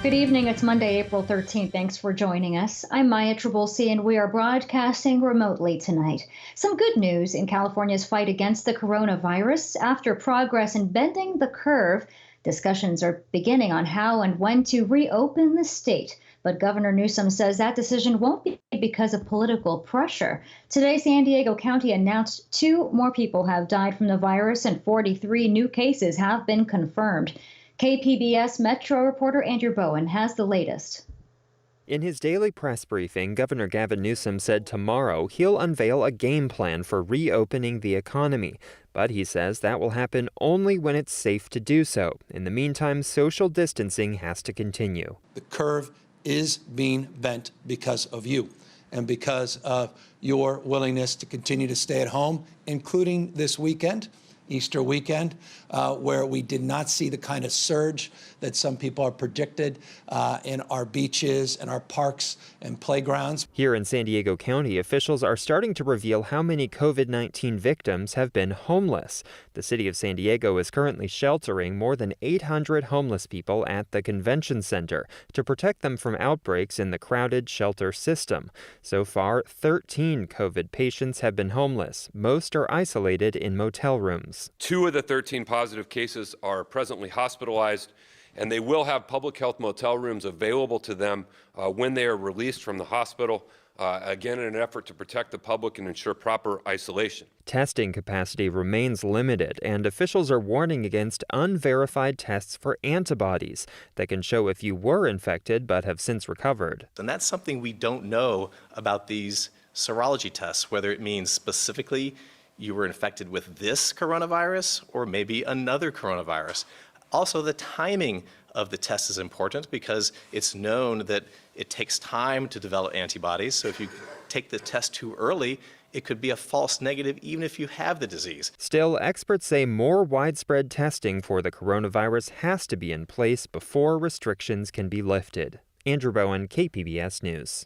Good evening. It's Monday, April 13th. Thanks for joining us. I'm Maya Trabulsi, and we are broadcasting remotely tonight. Some good news in California's fight against the coronavirus. After progress in bending the curve, discussions are beginning on how and when to reopen the state. But Governor Newsom says that decision won't be because of political pressure. Today, San Diego County announced 2 more people have died from the virus and 43 new cases have been confirmed. KPBS Metro reporter Andrew Bowen has the latest. In his daily press briefing, Governor Gavin Newsom said tomorrow he'll unveil a game plan for reopening the economy. But he says that will happen only when it's safe to do so. In the meantime, social distancing has to continue. The curve is being bent because of you and because of your willingness to continue to stay at home, including this weekend, Easter weekend, where we did not see the kind of surge that some people are predicted in our beaches and our parks and playgrounds. Here in San Diego County, officials are starting to reveal how many COVID-19 victims have been homeless. The city of San Diego is currently sheltering more than 800 homeless people at the convention center to protect them from outbreaks in the crowded shelter system. So far, 13 COVID patients have been homeless. Most are isolated in motel rooms. 2 of the 13 positive cases are presently hospitalized, and they will have public health motel rooms available to them when they are released from the hospital, again in an effort to protect the public and ensure proper isolation. Testing capacity remains limited, and officials are warning against unverified tests for antibodies that can show if you were infected but have since recovered. And that's something we don't know about these serology tests, whether it means specifically you were infected with this coronavirus or maybe another coronavirus. Also, the timing of the test is important because it's known that it takes time to develop antibodies. So if you take the test too early, it could be a false negative even if you have the disease. Still, experts say more widespread testing for the coronavirus has to be in place before restrictions can be lifted. Andrew Bowen, KPBS News.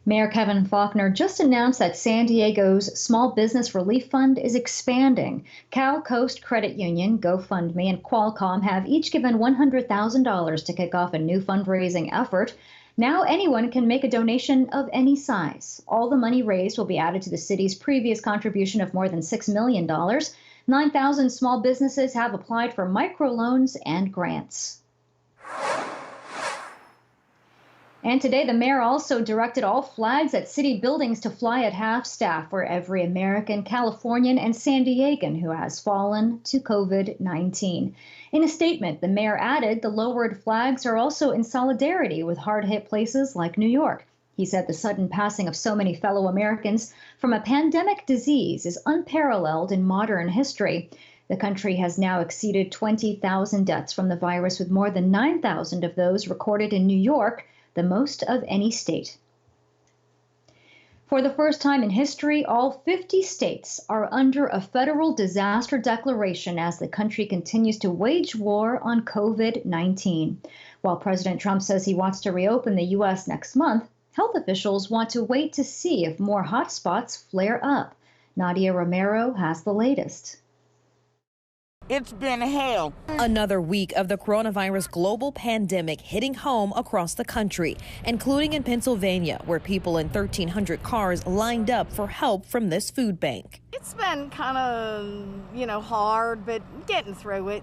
Mayor Kevin Faulconer just announced that San Diego's Small Business Relief Fund is expanding. Cal Coast Credit Union, GoFundMe, and Qualcomm have each given $100,000 to kick off a new fundraising effort. Now anyone can make a donation of any size. All the money raised will be added to the city's previous contribution of more than $6 million. 9,000 small businesses have applied for microloans and grants. And today, the mayor also directed all flags at city buildings to fly at half-staff for every American, Californian, and San Diegan who has fallen to COVID-19. In a statement, the mayor added the lowered flags are also in solidarity with hard-hit places like New York. He said the sudden passing of so many fellow Americans from a pandemic disease is unparalleled in modern history. The country has now exceeded 20,000 deaths from the virus, with more than 9,000 of those recorded in New York, the most of any state. For the first time in history, all 50 states are under a federal disaster declaration as the country continues to wage war on COVID-19. While President Trump says he wants to reopen the U.S. next month, health officials want to wait to see if more hotspots flare up. Nadia Romero has the latest. It's been hell. Another week of the coronavirus global pandemic hitting home across the country, including in Pennsylvania, where people in 1,300 cars lined up for help from this food bank. It's been kind of, hard, but getting through it,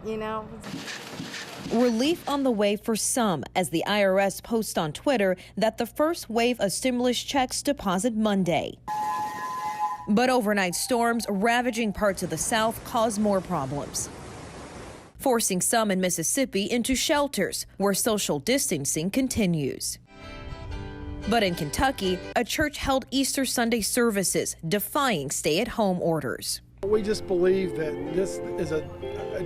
Relief on the way for some, as the IRS posts on Twitter that the first wave of stimulus checks deposit Monday. But overnight storms ravaging parts of the South cause more problems, forcing some in Mississippi into shelters where social distancing continues. But in Kentucky, a church held Easter Sunday services defying stay-at-home orders. We just believe that this is a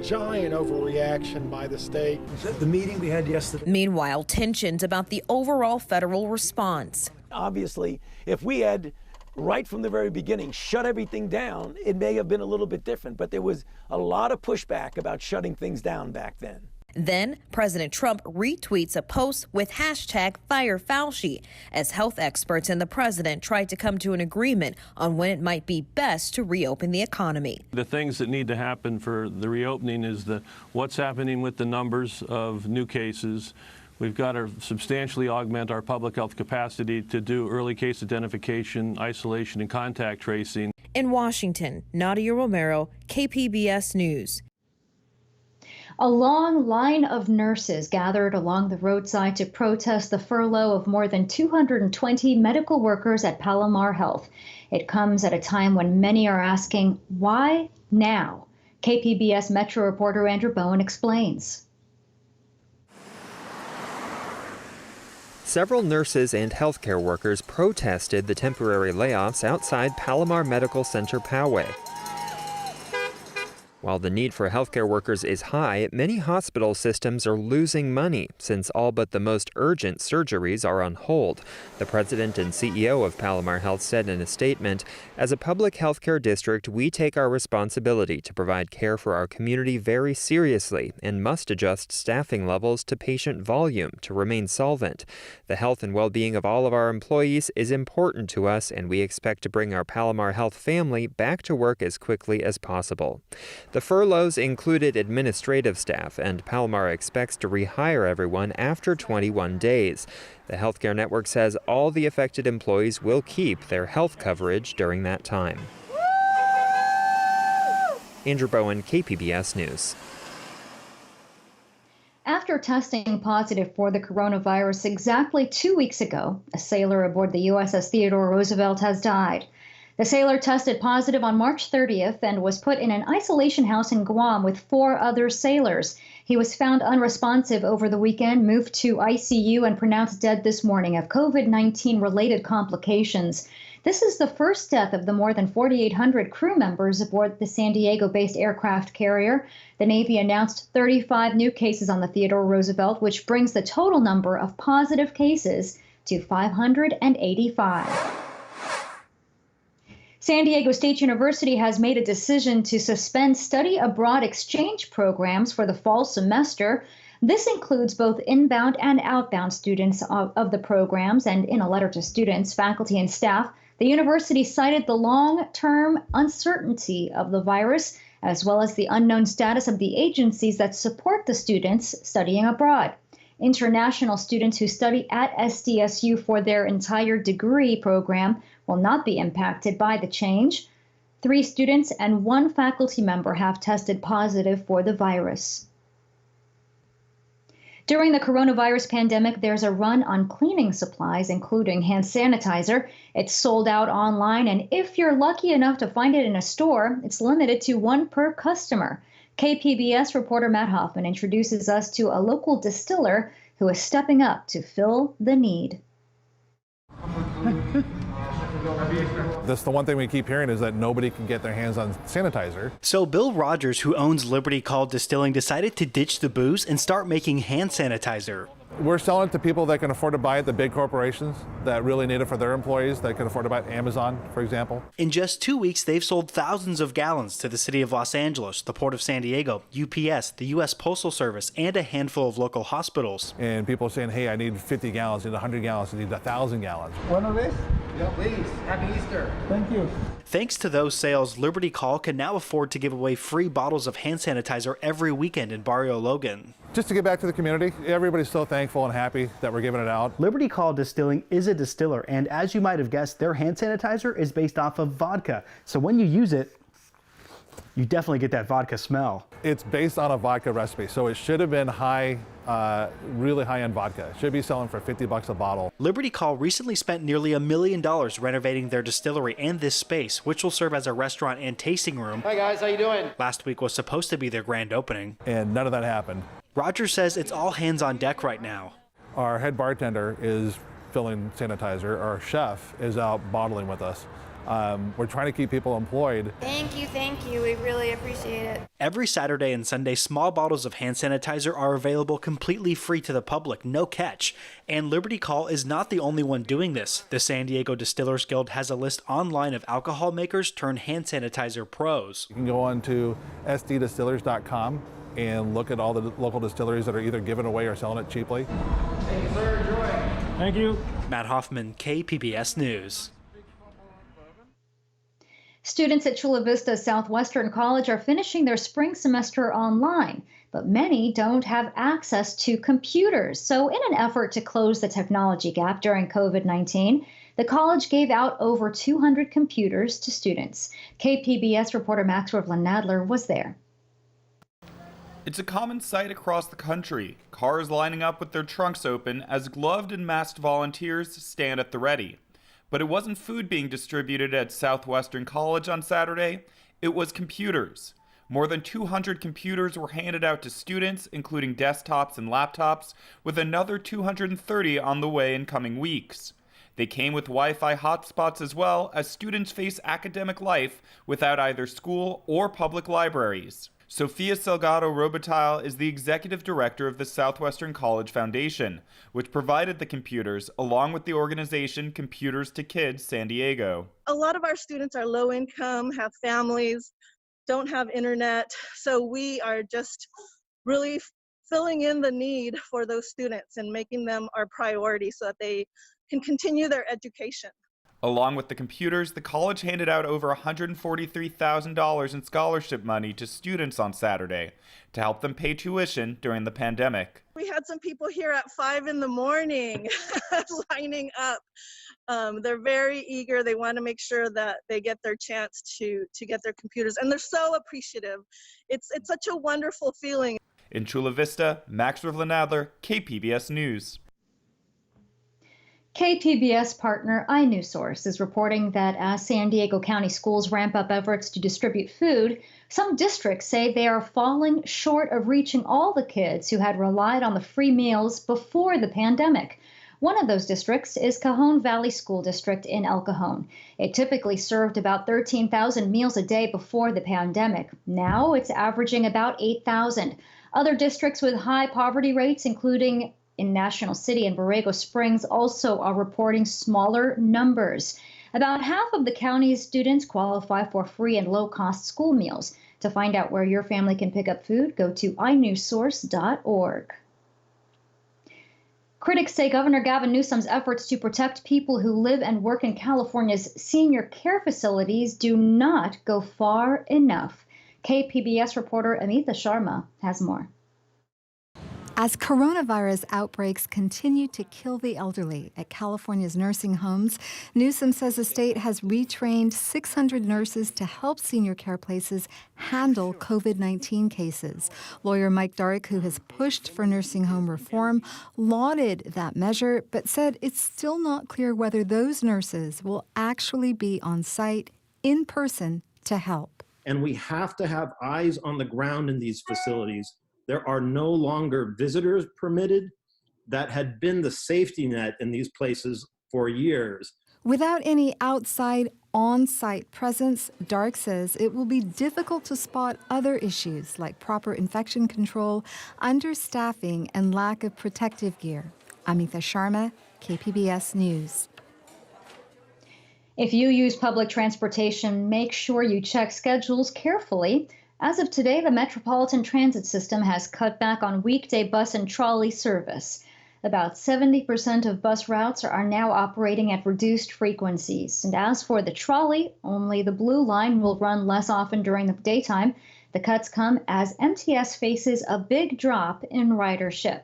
giant overreaction by the state. The meeting we had yesterday. Meanwhile, tensions about the overall federal response. Obviously, if we had right from the very beginning shut everything down, it may have been a little bit different, but there was a lot of pushback about shutting things down back then. Then President Trump retweets a post with hashtag #FireFauci as health experts and the president tried to come to an agreement on when it might be best to reopen the economy. The things that need to happen for the reopening is what's happening with the numbers of new cases. We've got to substantially augment our public health capacity to do early case identification, isolation, and contact tracing. In Washington, Nadia Romero, KPBS News. A long line of nurses gathered along the roadside to protest the furlough of more than 220 medical workers at Palomar Health. It comes at a time when many are asking, why now? KPBS Metro reporter Andrew Bowen explains. Several nurses and healthcare workers protested the temporary layoffs outside Palomar Medical Center Poway. While the need for healthcare workers is high, many hospital systems are losing money since all but the most urgent surgeries are on hold. The president and CEO of Palomar Health said in a statement, "As a public healthcare district, we take our responsibility to provide care for our community very seriously and must adjust staffing levels to patient volume to remain solvent. The health and well-being of all of our employees is important to us, and we expect to bring our Palomar Health family back to work as quickly as possible." The furloughs included administrative staff, and Palomar expects to rehire everyone after 21 days. The healthcare network says all the affected employees will keep their health coverage during that time. Andrew Bowen, KPBS News. After testing positive for the coronavirus exactly 2 weeks ago, a sailor aboard the USS Theodore Roosevelt has died. The sailor tested positive on March 30th and was put in an isolation house in Guam with 4 other sailors. He was found unresponsive over the weekend, moved to ICU, and pronounced dead this morning of COVID-19 related complications. This is the first death of the more than 4,800 crew members aboard the San Diego-based aircraft carrier. The Navy announced 35 new cases on the Theodore Roosevelt, which brings the total number of positive cases to 585. San Diego State University has made a decision to suspend study abroad exchange programs for the fall semester. This includes both inbound and outbound students of the programs, and in a letter to students, faculty, and staff, the university cited the long-term uncertainty of the virus, as well as the unknown status of the agencies that support the students studying abroad. International students who study at SDSU for their entire degree program will not be impacted by the change. 3 students and 1 faculty member have tested positive for the virus. During the coronavirus pandemic, there's a run on cleaning supplies, including hand sanitizer. It's sold out online, and if you're lucky enough to find it in a store, it's limited to 1 per customer. KPBS reporter Matt Hoffman introduces us to a local distiller who is stepping up to fill the need. That's the one thing we keep hearing is that nobody can get their hands on sanitizer. So Bill Rogers, who owns Liberty Call Distilling, decided to ditch the booze and start making hand sanitizer. We're selling it to people that can afford to buy it, the big corporations that really need it for their employees, that can afford to buy it, Amazon, for example. In just 2 weeks, they've sold thousands of gallons to the city of Los Angeles, the Port of San Diego, UPS, the U.S. Postal Service, and a handful of local hospitals. And people are saying, hey, I need 50 gallons, I need 100 gallons, I need 1,000 gallons. One of this? Yeah, please. Happy Easter. Thank you. Thanks to those sales, Liberty Call can now afford to give away free bottles of hand sanitizer every weekend in Barrio Logan. Just to get back to the community, everybody's so thankful and happy that we're giving it out. Liberty Call Distilling is a distiller, and as you might have guessed, their hand sanitizer is based off of vodka. So when you use it, you definitely get that vodka smell. It's based on a vodka recipe, so it should have been high, really high-end vodka. It should be selling for $50 a bottle. Liberty Call recently spent nearly $1 million renovating their distillery and this space, which will serve as a restaurant and tasting room. Hi guys, how you doing? Last week was supposed to be their grand opening. And none of that happened. Rogers says it's all hands on deck right now. Our head bartender is filling sanitizer. Our chef is out bottling with us. We're trying to keep people employed. Thank you. We really appreciate it. Every Saturday and Sunday, small bottles of hand sanitizer are available completely free to the public, no catch. And Liberty Call is not the only one doing this. The San Diego Distillers Guild has a list online of alcohol makers turned hand sanitizer pros. You can go on to sddistillers.com and look at all the local distilleries that are either giving away or selling it cheaply. Thank you, sir. Enjoy. Thank you. Matt Hoffman, KPBS News. Students at Chula Vista Southwestern College are finishing their spring semester online, but many don't have access to computers. So in an effort to close the technology gap during COVID-19, the college gave out over 200 computers to students. KPBS reporter Max Rivlin-Nadler was there. It's a common sight across the country, cars lining up with their trunks open as gloved and masked volunteers stand at the ready. But it wasn't food being distributed at Southwestern College on Saturday, it was computers. More than 200 computers were handed out to students, including desktops and laptops, with another 230 on the way in coming weeks. They came with Wi-Fi hotspots as well, as students face academic life without either school or public libraries. Sofia Salgado Robitaille is the executive director of the Southwestern College Foundation, which provided the computers along with the organization Computers to Kids San Diego. A lot of our students are low income, have families, don't have internet, so we are just really filling in the need for those students and making them our priority so that they can continue their education. Along with the computers, the college handed out over $143,000 in scholarship money to students on Saturday to help them pay tuition during the pandemic. We had some people here at 5 in the morning lining up. They're very eager. They want to make sure that they get their chance to get their computers, and they're so appreciative. It's such a wonderful feeling. In Chula Vista, Max Rivlin-Nadler, KPBS News. KPBS partner iNewsSource is reporting that as San Diego County schools ramp up efforts to distribute food, some districts say they are falling short of reaching all the kids who had relied on the free meals before the pandemic. One of those districts is Cajon Valley School District in El Cajon. It typically served about 13,000 meals a day before the pandemic. Now it's averaging about 8,000. Other districts with high poverty rates, including in National City and Borrego Springs, also are reporting smaller numbers. About half of the county's students qualify for free and low-cost school meals. To find out where your family can pick up food, go to inewssource.org. Critics say Governor Gavin Newsom's efforts to protect people who live and work in California's senior care facilities do not go far enough. KPBS reporter Amita Sharma has more. As coronavirus outbreaks continue to kill the elderly at California's nursing homes, Newsom says the state has retrained 600 nurses to help senior care places handle COVID-19 cases. Lawyer Mike Dark, who has pushed for nursing home reform, lauded that measure, but said it's still not clear whether those nurses will actually be on site in person to help. And we have to have eyes on the ground in these facilities. There are no longer visitors permitted. That had been the safety net in these places for years. Without any outside, on-site presence, Dark says it will be difficult to spot other issues like proper infection control, understaffing, and lack of protective gear. Amita Sharma, KPBS News. If you use public transportation, make sure you check schedules carefully. As of today, the Metropolitan Transit System has cut back on weekday bus and trolley service. About 70% of bus routes are now operating at reduced frequencies. And as for the trolley, only the Blue Line will run less often during the daytime. The cuts come as MTS faces a big drop in ridership.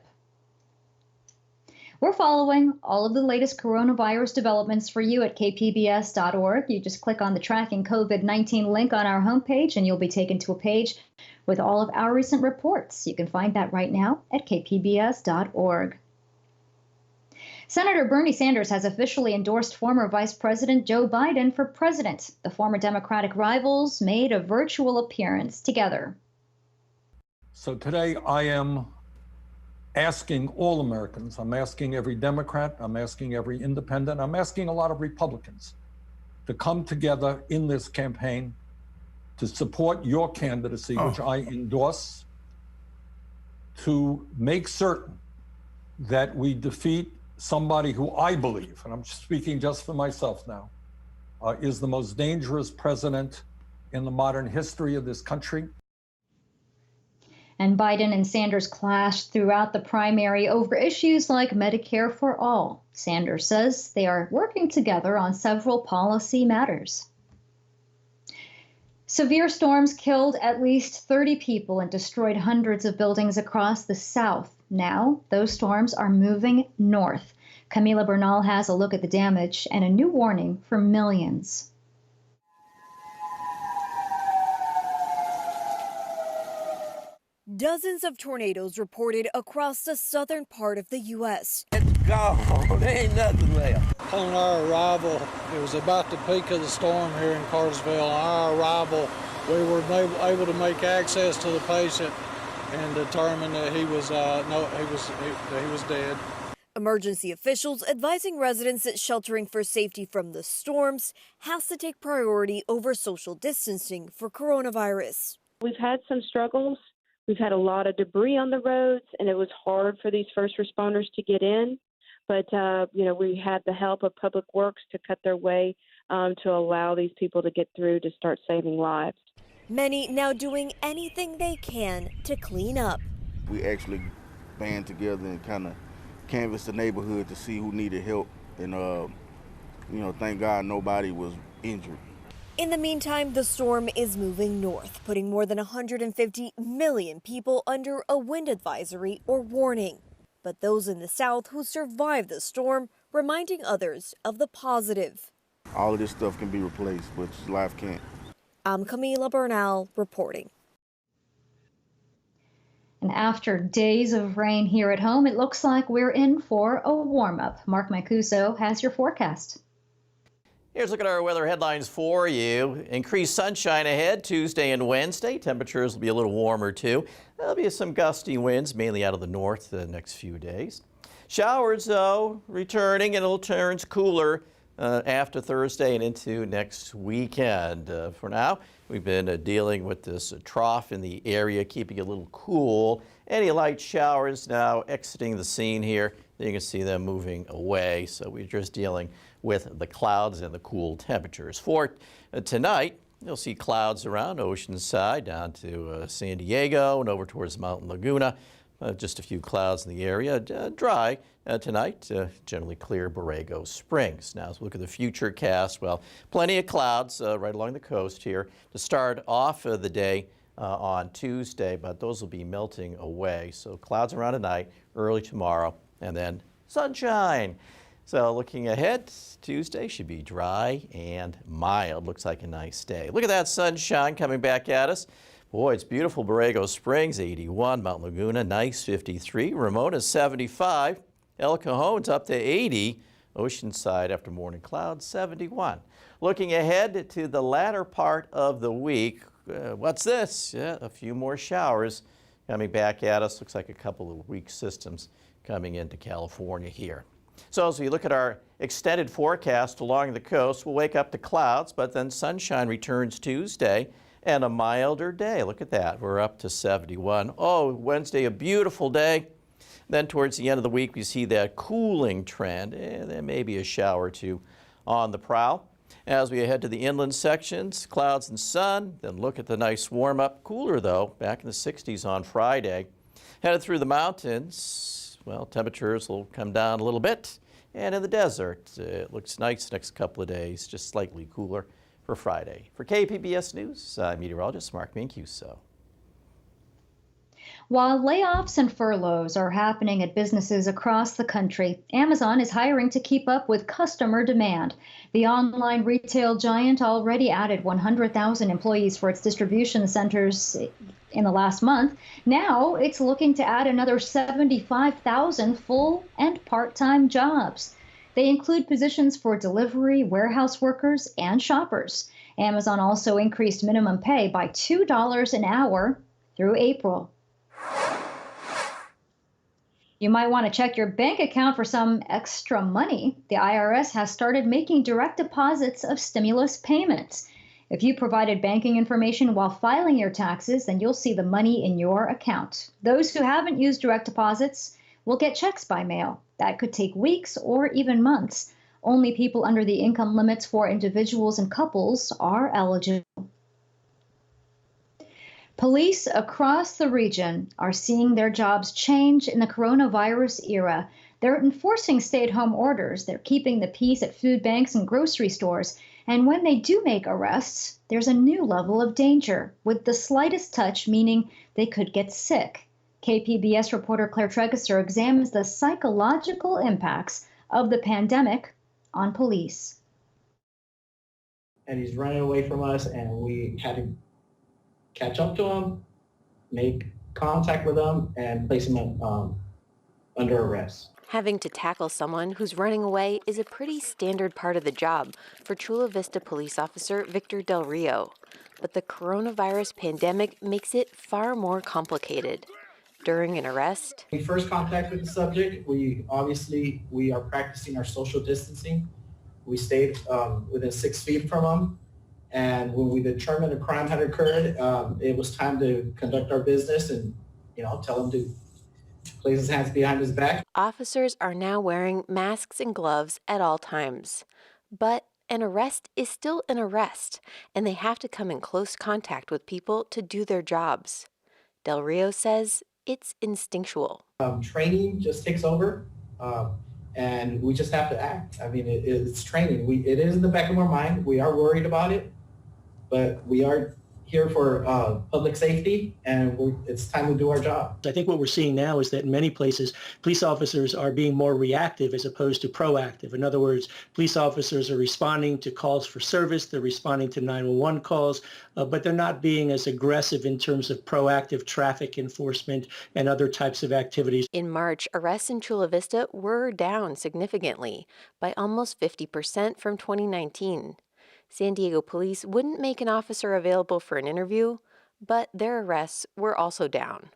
We're following all of the latest coronavirus developments for you at kpbs.org. You just click on the Tracking COVID-19 link on our homepage, and you'll be taken to a page with all of our recent reports. You can find that right now at kpbs.org. Senator Bernie Sanders has officially endorsed former Vice President Joe Biden for president. The former Democratic rivals made a virtual appearance together. So today I am asking all Americans, I'm asking every Democrat, I'm asking every independent, I'm asking a lot of Republicans to come together in this campaign to support your candidacy, which I endorse, to make certain that we defeat somebody who I believe, and I'm speaking just for myself now, is the most dangerous president in the modern history of this country. And Biden and Sanders clashed throughout the primary over issues like Medicare for all. Sanders says they are working together on several policy matters. Severe storms killed at least 30 people and destroyed hundreds of buildings across the South. Now, those storms are moving north. Camila Bernal has a look at the damage and a new warning for millions. Dozens of tornadoes reported across the southern part of the U.S. It's gone. There ain't nothing left. On our arrival, it was about the peak of the storm here in Cartersville. On our arrival, we were able to make access to the patient and determine that he was dead. Emergency officials advising residents that sheltering for safety from the storms has to take priority over social distancing for coronavirus. We've had some struggles. We've had a lot of debris on the roads, and it was hard for these first responders to get in. But, we had the help of Public Works to cut their way to allow these people to get through to start saving lives. Many now doing anything they can to clean up. We actually band together and kind of canvassed the neighborhood to see who needed help. And, thank God nobody was injured. In the meantime, the storm is moving north, putting more than 150 million people under a wind advisory or warning. But those in the south who survived the storm reminding others of the positive. All of this stuff can be replaced, but life can't. I'm Camila Bernal reporting. And after days of rain here at home, it looks like we're in for a warm-up. Mark Mancuso has your forecast. Here's a look at our weather headlines for you. Increased sunshine ahead Tuesday and Wednesday. Temperatures will be a little warmer too. There'll be some gusty winds, mainly out of the north the next few days. Showers, though, returning, and it'll turn cooler after Thursday and into next weekend. For now, we've been dealing with this trough in the area, keeping it a little cool. Any light showers now exiting the scene here. You can see them moving away. So we're just dealing with the clouds and the cool temperatures. For tonight, you'll see clouds around Oceanside down to San Diego and over towards Mountain Laguna. Just a few clouds in the area. Dry tonight, generally clear Borrego Springs. Now, as we look at the future cast, well, plenty of clouds right along the coast here to start off the day on Tuesday, but those will be melting away. So clouds around tonight, early tomorrow, and then sunshine. So looking ahead, Tuesday should be dry and mild. Looks like a nice day. Look at that sunshine coming back at us. Boy, it's beautiful. Borrego Springs, 81. Mount Laguna, nice, 53. Ramona, 75. El Cajon's up to 80. Oceanside, after morning clouds, 71. Looking ahead to the latter part of the week, what's this? Yeah, a few more showers coming back at us. Looks like a couple of weak systems coming into California here. So as we look at our extended forecast along the coast, we'll wake up to clouds, but then sunshine returns Tuesday and a milder day. Look at that. We're up to 71. Oh, Wednesday, a beautiful day. Then towards the end of the week, we see that cooling trend. There may be a shower or two on the prowl. As we head to the inland sections, clouds and sun. Then look at the nice warm-up. Cooler, though, back in the 60s on Friday. Headed through the mountains, well, temperatures will come down a little bit. And in the desert, it looks nice next couple of days, just slightly cooler for Friday. For KPBS News, I'm meteorologist Mark Mancuso. While layoffs and furloughs are happening at businesses across the country, Amazon is hiring to keep up with customer demand. The online retail giant already added 100,000 employees for its distribution centers in the last month. Now it's looking to add another 75,000 full and part-time jobs. They include positions for delivery, warehouse workers, and shoppers. Amazon also increased minimum pay by $2 an hour through April. You might want to check your bank account for some extra money. The IRS has started making direct deposits of stimulus payments. If you provided banking information while filing your taxes, then you'll see the money in your account. Those who haven't used direct deposits will get checks by mail. That could take weeks or even months. Only people under the income limits for individuals and couples are eligible. Police across the region are seeing their jobs change in the coronavirus era. They're enforcing stay-at-home orders. They're keeping the peace at food banks and grocery stores. And when they do make arrests, there's a new level of danger, with the slightest touch meaning they could get sick. KPBS reporter Claire Tregeser examines the psychological impacts of the pandemic on police. And he's running away from us, and we had to catch up to him, make contact with him, and place him under arrest. Having to tackle someone who's running away is a pretty standard part of the job for Chula Vista police officer Victor Del Rio. But the coronavirus pandemic makes it far more complicated. During an arrest, we first contacted the subject. We are practicing our social distancing. We stayed within 6 feet from him. And when we determined a crime had occurred, it was time to conduct our business and, tell him to place his hands behind his back. Officers are now wearing masks and gloves at all times. But an arrest is still an arrest, and they have to come in close contact with people to do their jobs. Del Rio says it's instinctual. Training just takes over, and we just have to act. I mean, it's training. It is in the back of our mind. We are worried about it, but we are here for public safety, and it's time to do our job. I think what we're seeing now is that in many places, police officers are being more reactive as opposed to proactive. In other words, police officers are responding to calls for service, they're responding to 911 calls, but they're not being as aggressive in terms of proactive traffic enforcement and other types of activities. In March, arrests in Chula Vista were down significantly by almost 50% from 2019. San Diego police wouldn't make an officer available for an interview, but their arrests were also down.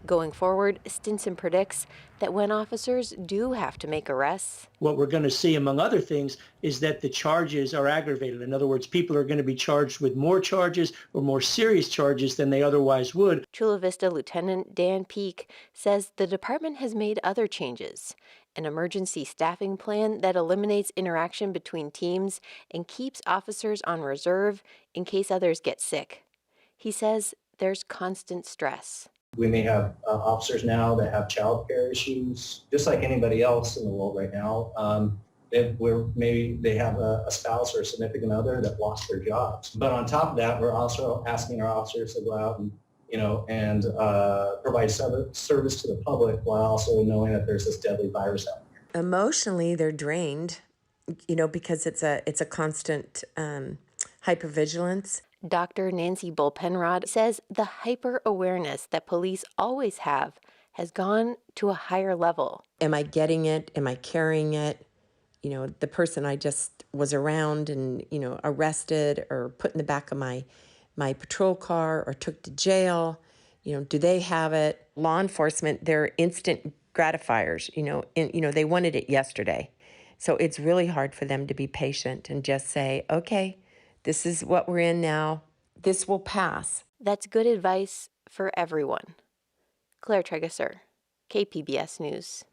Going forward, Stinson predicts that when officers do have to make arrests, what we're going to see, among other things, is that the charges are aggravated. In other words, people are going to be charged with more charges or more serious charges than they otherwise would. Chula Vista Lieutenant Dan Peak says the department has made other changes. An emergency staffing plan that eliminates interaction between teams and keeps officers on reserve in case others get sick. He says there's constant stress. We may have officers now that have childcare issues, just like anybody else in the world right now. Maybe they have a spouse or a significant other that lost their jobs. But on top of that, we're also asking our officers to go out and provide service to the public while also knowing that there's this deadly virus out there. Emotionally, they're drained, because it's a constant hypervigilance. Dr. Nancy Bull-Penrod says the hyper-awareness that police always have has gone to a higher level. Am I getting it? Am I carrying it? The person I just was around and, arrested or put in the back of my patrol car or took to jail, do they have it? Law enforcement, they're instant gratifiers, they wanted it yesterday. So it's really hard for them to be patient and just say, okay, this is what we're in now. This will pass. That's good advice for everyone. Claire Tregeser, KPBS News.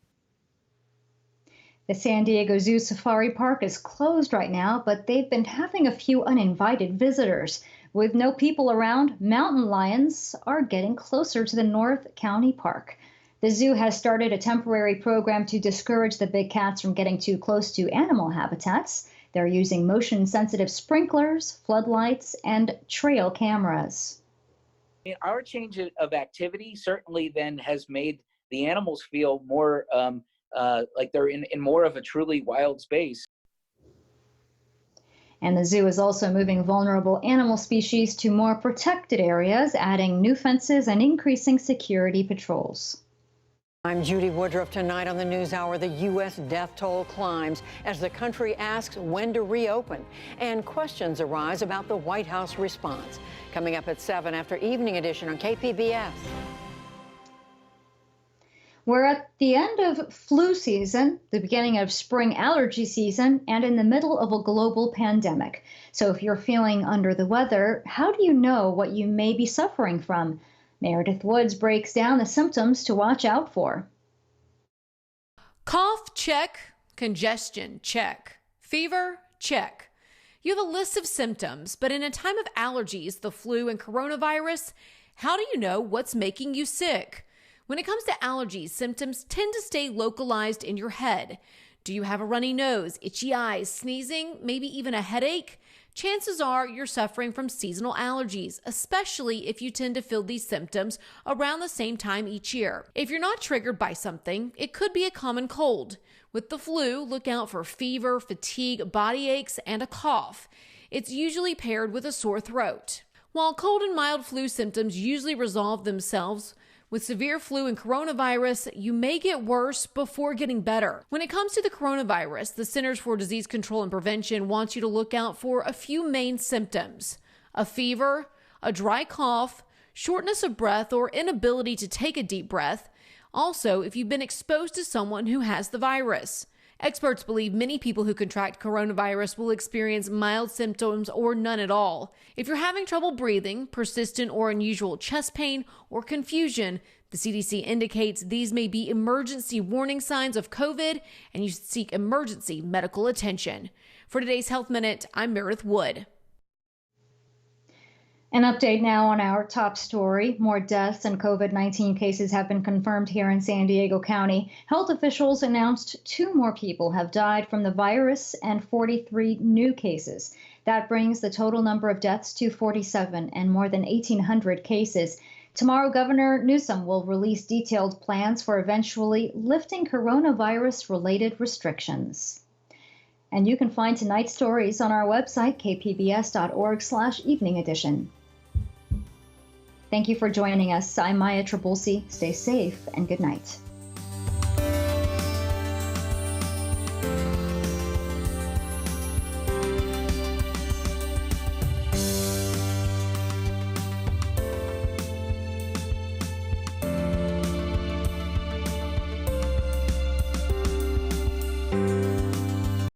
The San Diego Zoo Safari Park is closed right now, but they've been having a few uninvited visitors. With no people around, mountain lions are getting closer to the North County Park. The zoo has started a temporary program to discourage the big cats from getting too close to animal habitats. They're using motion-sensitive sprinklers, floodlights, and trail cameras. Our change of activity certainly then has made the animals feel more like they're in more of a truly wild space. And the zoo is also moving vulnerable animal species to more protected areas, adding new fences and increasing security patrols. I'm Judy Woodruff. Tonight on the NewsHour, the U.S. death toll climbs as the country asks when to reopen, and questions arise about the White House response. Coming up at 7 after Evening Edition on KPBS. We're at the end of flu season, the beginning of spring allergy season, and in the middle of a global pandemic. So if you're feeling under the weather, how do you know what you may be suffering from? Meredith Woods breaks down the symptoms to watch out for. Cough, check. Congestion, check. Fever, check. You have a list of symptoms, but in a time of allergies, the flu and coronavirus, How do you know what's making you sick? When it comes to allergies, symptoms tend to stay localized in your head. Do you have a runny nose, itchy eyes, sneezing, maybe even a headache? Chances are you're suffering from seasonal allergies, especially if you tend to feel these symptoms around the same time each year. If you're not triggered by something, it could be a common cold. With the flu, look out for fever, fatigue, body aches, and a cough. It's usually paired with a sore throat. While cold and mild flu symptoms usually resolve themselves, with severe flu and coronavirus, you may get worse before getting better. When it comes to the coronavirus, the Centers for Disease Control and Prevention wants you to look out for a few main symptoms: a fever, a dry cough, shortness of breath or inability to take a deep breath. Also, if you've been exposed to someone who has the virus. Experts believe many people who contract coronavirus will experience mild symptoms or none at all. If you're having trouble breathing, persistent or unusual chest pain, or confusion, the CDC indicates these may be emergency warning signs of COVID, and you should seek emergency medical attention. For today's Health Minute, I'm Meredith Wood. An update now on our top story. More deaths and COVID-19 cases have been confirmed here in San Diego County. Health officials announced 2 more people have died from the virus and 43 new cases. That brings the total number of deaths to 47 and more than 1,800 cases. Tomorrow, Governor Newsom will release detailed plans for eventually lifting coronavirus-related restrictions. And you can find tonight's stories on our website, kpbs.org/evening edition. Thank you for joining us. I'm Maya Trabulsi. Stay safe and good night.